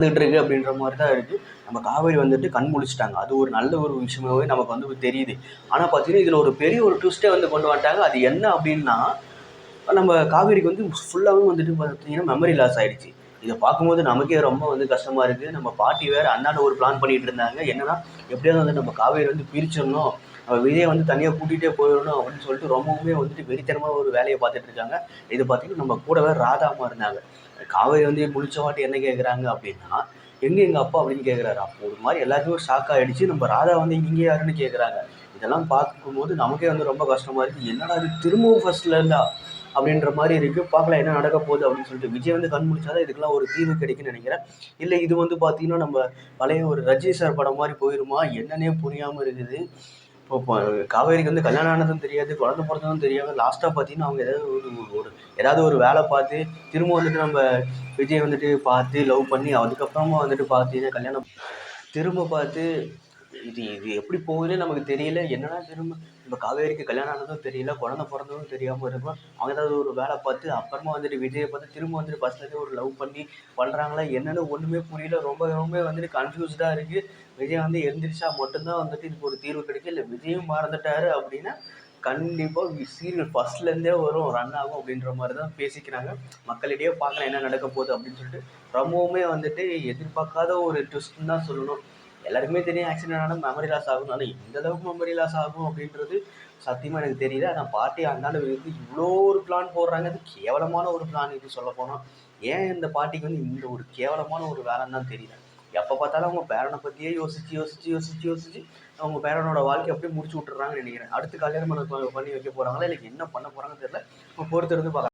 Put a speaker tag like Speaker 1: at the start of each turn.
Speaker 1: இருக்கு அப்படின்ற மாதிரி தான் இருக்குது. நம்ம காவேரி வந்துட்டு கண் முழிச்சிட்டாங்க. அது ஒரு நல்ல ஒரு விஷயமாவே நமக்கு வந்து தெரியுது. ஆனால் பார்த்தீங்கன்னா இதில் ஒரு பெரிய ஒரு ட்விஸ்ட்டே வந்து கொண்டு வந்துட்டாங்க. அது என்ன அப்படின்னா நம்ம காவேரிக்கு வந்து ஃபுல்லாகவே வந்துட்டு பார்த்தீங்கன்னா மெமரி லாஸ் ஆயிடுச்சு. இதை பார்க்கும்போது நமக்கே ரொம்ப வந்து கஷ்டமாக இருக்குது. நம்ம பாட்டி வேறு அந்தாண்ட ஒரு பிளான் பண்ணிட்டு இருந்தாங்க. என்னன்னா எப்படியாவது வந்து நம்ம காவேரி வந்து பிரிச்சிடணும், நம்ம விஜயை வந்து தனியாக கூட்டிகிட்டே போயிடணும் அப்படின்னு சொல்லிட்டு ரொம்பவுமே வந்துட்டு வெறித்தனமாக ஒரு வேலையை பார்த்துட்டு இருக்காங்க. இது பார்த்தீங்கன்னா நம்ம கூடவே ராதாமா இருந்தாங்க. காவேரி வந்து முழிச்ச வாட்டி என்ன கேட்குறாங்க அப்படின்னா, எங்கே எங்கள் அப்பா அப்படின்னு கேட்குறாரு. அப்போ ஒரு மாதிரி எல்லாத்துக்கும் ஷாக் ஆகிடுச்சு. நம்ம ராதா வந்து இங்கே யாருன்னு கேட்குறாங்க. இதெல்லாம் பார்க்கும்போது நமக்கே வந்து ரொம்ப கஷ்டமாக இருக்குது. என்னடா இது திரும்பவும் ஃபர்ஸ்ட்ல இருந்தா அப்படின்ற மாதிரி இருக்குது. பார்க்கலாம் என்ன நடக்க போகுது அப்படின்னு சொல்லிட்டு. விஜய் வந்து கண் முழிச்சாதான் இதுக்கெல்லாம் ஒரு தீர்வு கிடைக்குன்னு நினைக்கிறேன். இல்லை இது வந்து பார்த்தீங்கன்னா நம்ம பழைய ஒரு ரஜினி சார் படம் மாதிரி போயிருமா என்னன்னே புரியாமல் இருக்குது. இப்போ காவேரிக்கு வந்து கல்யாணம் ஆனதும் தெரியாது, குழந்தை பிறந்ததும் தெரியாது. லாஸ்ட்டாக பார்த்தீங்கன்னா அவங்க ஏதாவது ஒரு வேலை பார்த்து திரும்ப வந்துட்டு நம்ம விஜய் வந்துட்டு பார்த்து லவ் பண்ணி அதுக்கப்புறமா வந்துட்டு பார்த்தீங்கன்னா கல்யாணம் திரும்ப பார்த்து இது இது எப்படி போகுதுன்னே நமக்கு தெரியல. என்னன்னா திரும்ப நம்ம காவேரிக்கு கல்யாணம் ஆனதும் தெரியல, குழந்தை பிறந்ததும் தெரியாமல் இருக்கும். அவங்க ஏதாவது ஒரு வேலை பார்த்து அப்புறமா வந்துட்டு விஜயை பார்த்து திரும்ப வந்துட்டு ஃபர்ஸ்ட்லேருந்து ஒரு லவ் பண்ணி பண்ணுறாங்களா என்னன்னு ஒன்றுமே புரியல. ரொம்பவே வந்துட்டு கன்ஃபியூஸ்டாக இருக்குது. விஜய் வந்து எந்திரிச்சா மட்டும்தான் வந்துட்டு இதுக்கு ஒரு தீர்வு கிடைக்கும். இல்லை விஜயும் மறந்துட்டாரு அப்படின்னா கண்டிப்பாக சீரியல் ஃபர்ஸ்ட்லேருந்தே வரும், ரன் ஆகும் அப்படின்ற மாதிரி தான் பேசிக்கிறாங்க. மக்களிடையே பார்க்கலாம் என்ன நடக்க போகுது அப்படின்னு சொல்லிட்டு. ரொம்பவுமே வந்துட்டு எதிர்பார்க்காத ஒரு ட்விஸ்ட்னு தான் சொல்லணும். எல்லாருக்குமே தெரியும் ஆக்சிடென்ட் ஆனால் மெமரி லாஸ் ஆகும். ஆனால் எந்த அளவுக்கு மெமரி லாஸ் ஆகும் அப்படின்றது சத்தியமாக எனக்கு தெரியல. ஆனால் பாட்டி அந்தாண்ட வந்து இவ்வளோ ஒரு பிளான் போடுறாங்க. அது கேவலமான ஒரு பிளான். இது சொல்ல போனால் ஏன் இந்த பாட்டிக்கு வந்து இந்த ஒரு கேவலமான ஒரு வேலைன்னு தான் தெரியல. எப்போ பார்த்தாலும் அவங்க பேரனை பற்றியே யோசிச்சு அவங்க பேரனோட வாழ்க்கை அப்படியே முடிச்சு விட்டுறாங்கன்னு நினைக்கிறேன். அடுத்து கல்யாணம் பண்ணி வைக்க போகிறாங்களா இல்லை என்ன பண்ண போகிறாங்கன்னு தெரியல. இப்போ பொறுத்திருந்து பார்க்கலாம்.